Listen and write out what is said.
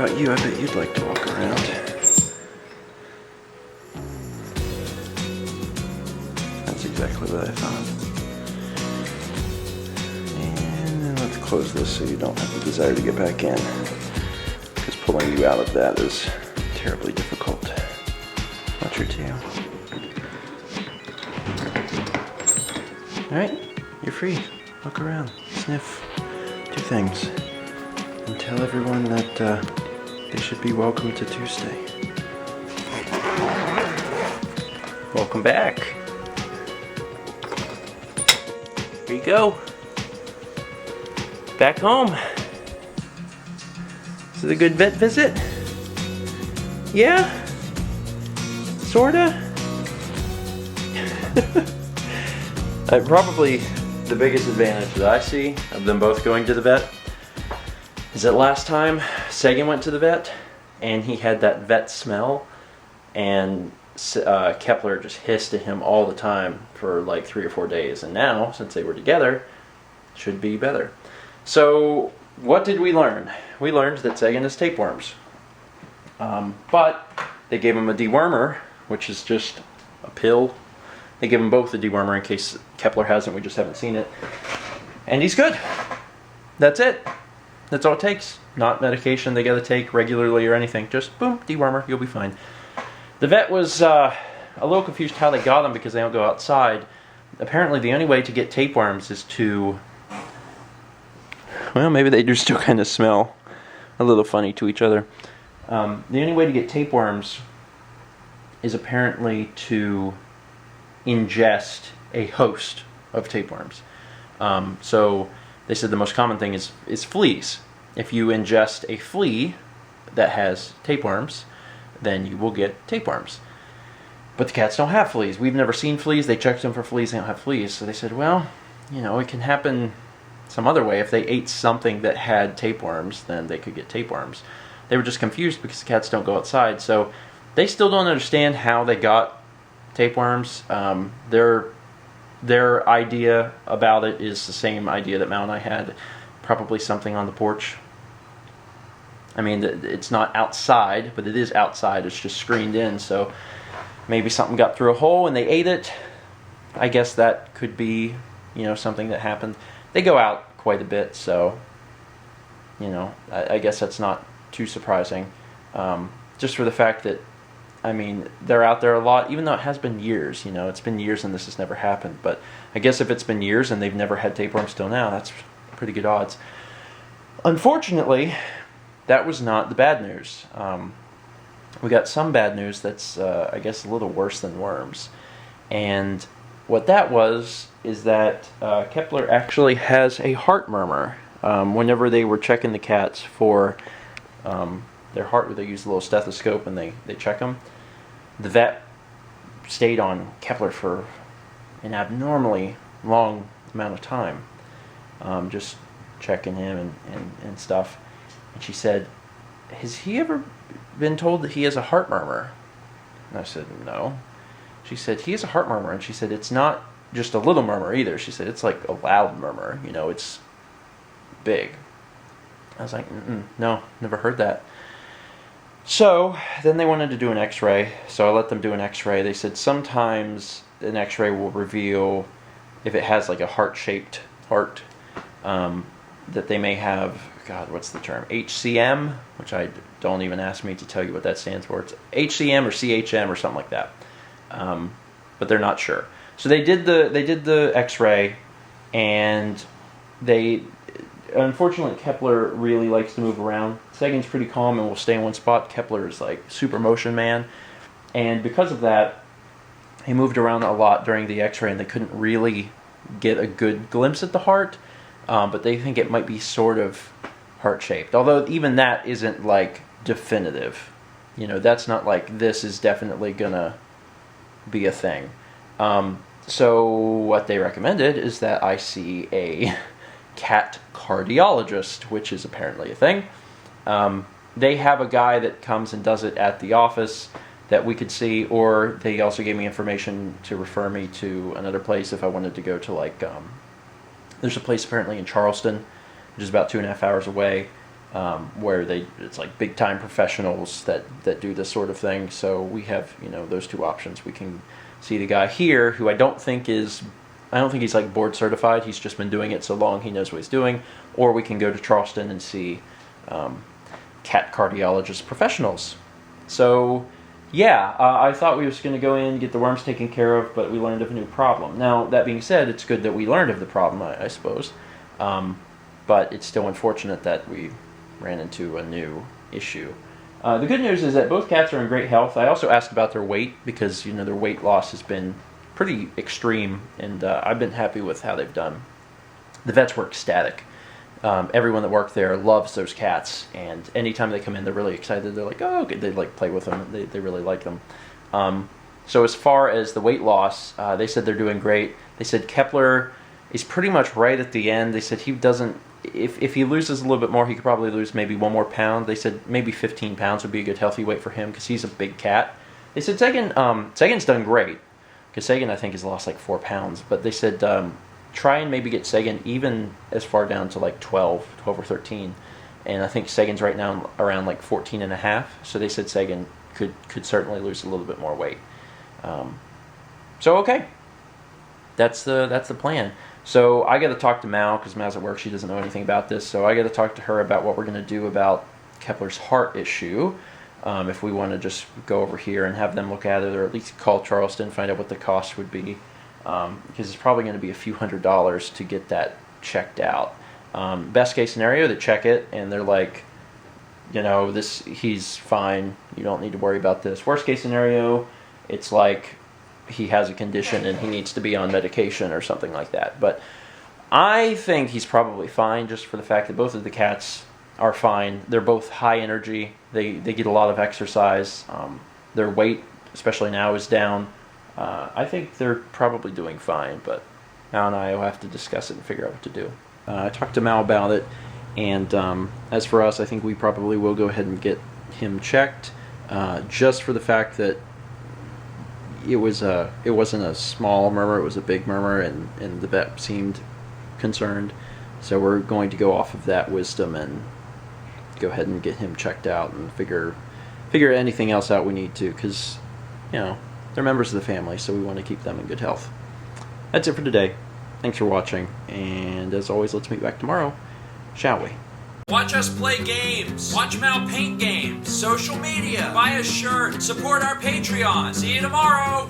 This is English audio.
about you, I bet you'd like to walk around. That's exactly what I thought. And then let's close this so you don't have the desire to get back in. Because pulling you out of that is terribly difficult. Watch your tail. Alright, you're free. Look around, sniff, do things. And tell everyone that they should be welcome to Tuesday. Welcome back. Here you go. Back home. Is it a good vet visit? Yeah? Sorta? Probably the biggest advantage that I see of them both going to the vet is that last time Sagan went to the vet and he had that vet smell, and Kepler just hissed at him all the time for like 3 or 4 days, and now, since they were together, it should be better. So what did we learn? We learned that Sagan has tapeworms, but they gave him a dewormer, which is just a pill. They give him both a dewormer in case Kepler hasn't, we just haven't seen it. And he's good. That's it. That's all it takes. Not medication they gotta take regularly or anything. Just boom, dewormer, you'll be fine. The vet was a little confused how they got them because they don't go outside. Apparently the only way to get tapeworms is to, well, maybe they do still kind of smell a little funny to each other. The only way to get tapeworms is apparently to ingest a host of tapeworms. So they said the most common thing is fleas. If you ingest a flea that has tapeworms, then you will get tapeworms. But the cats don't have fleas. We've never seen fleas. They checked them for fleas. They don't have fleas. So they said, well, you know, it can happen some other way. If they ate something that had tapeworms, then they could get tapeworms. They were just confused because the cats don't go outside. So they still don't understand how they got tapeworms. Their idea about it is the same idea that Mal and I had. Probably something on the porch. I mean, it's not outside, but it is outside. It's just screened in, so maybe something got through a hole and they ate it. I guess that could be, you know, something that happened. They go out quite a bit, so, you know, I guess that's not too surprising. Just for the fact that, I mean, they're out there a lot, even though it has been years, you know, it's been years and this has never happened. But I guess if it's been years and they've never had tapeworms till now, that's pretty good odds. Unfortunately, that was not the bad news. We got some bad news that's, I guess, a little worse than worms. And what that was is that Kepler actually has a heart murmur. Whenever they were checking the cats for their heart, they use a little stethoscope and they check them. The vet stayed on Kepler for an abnormally long amount of time, just checking him and stuff. And she said, has he ever been told that he has a heart murmur? And I said, no. She said, he has a heart murmur. And she said, it's not just a little murmur either. She said, it's like a loud murmur. You know, it's big. I was like, no, never heard that. So then they wanted to do an x-ray. So I let them do an x-ray. They said sometimes an x-ray will reveal if it has like a heart-shaped heart, that they may have, God, what's the term? HCM, which I don't even ask me to tell you what that stands for. It's HCM or CHM or something like that. But they're not sure. So they did the x-ray, and they, unfortunately, Kepler really likes to move around. Sagan's pretty calm and will stay in one spot. Kepler is like super motion man. And because of that, he moved around a lot during the x-ray, and they couldn't really get a good glimpse at the heart. But they think it might be sort of heart-shaped. Although even that isn't like definitive. You know, that's not like this is definitely gonna be a thing. So what they recommended is that I see a cat cardiologist, which is apparently a thing. They have a guy that comes and does it at the office that we could see, or they also gave me information to refer me to another place if I wanted to go to, like, there's a place apparently in Charleston, which is about 2.5 hours away, where it's like big time professionals that do this sort of thing. So we have, you know, those two options. We can see the guy here, who I don't think he's like board certified. He's just been doing it so long he knows what he's doing. Or we can go to Charleston and see cat cardiologist professionals. So yeah, I thought we was going to go in, get the worms taken care of, but we learned of a new problem. Now, that being said, it's good that we learned of the problem, I suppose. But it's still unfortunate that we ran into a new issue. The good news is that both cats are in great health. I also asked about their weight because, you know, their weight loss has been pretty extreme, and I've been happy with how they've done. The vets were ecstatic. Everyone that worked there loves those cats, and anytime they come in, they're really excited. They're like, oh, okay. They like play with them. They really like them. So as far as the weight loss, they said they're doing great. They said Kepler is pretty much right at the end. They said he doesn't. If he loses a little bit more, he could probably lose maybe 1 more pound. They said maybe 15 pounds would be a good healthy weight for him because he's a big cat. They said Sagan's done great because Sagan, I think, has lost like 4 pounds. But they said try and maybe get Sagan even as far down to like 12 or 13. And I think Sagan's right now around like 14 and a half. So they said Sagan could certainly lose a little bit more weight. So okay, that's the plan. So I got to talk to Mal because Mal's at work. She doesn't know anything about this. So I got to talk to her about what we're going to do about Kepler's heart issue. If we want to just go over here and have them look at it, or at least call Charleston, find out what the cost would be. Because it's probably going to be a few $100s to get that checked out. Best case scenario, they check it and they're like, you know, he's fine. You don't need to worry about this. Worst case scenario, it's like he has a condition and he needs to be on medication or something like that. But I think he's probably fine just for the fact that both of the cats are fine. They're both high energy. They get a lot of exercise. Their weight, especially now, is down. I think they're probably doing fine, but Mal and I will have to discuss it and figure out what to do. I talked to Mal about it, and as for us, I think we probably will go ahead and get him checked, just for the fact that it wasn't a small murmur, it was a big murmur, and the vet seemed concerned. So we're going to go off of that wisdom and go ahead and get him checked out and figure anything else out we need to, because, you know, they're members of the family, so we want to keep them in good health. That's it for today. Thanks for watching, and as always, let's meet back tomorrow, shall we? Watch us play games. Watch Mal paint games. Social media. Buy a shirt. Support our Patreon. See you tomorrow.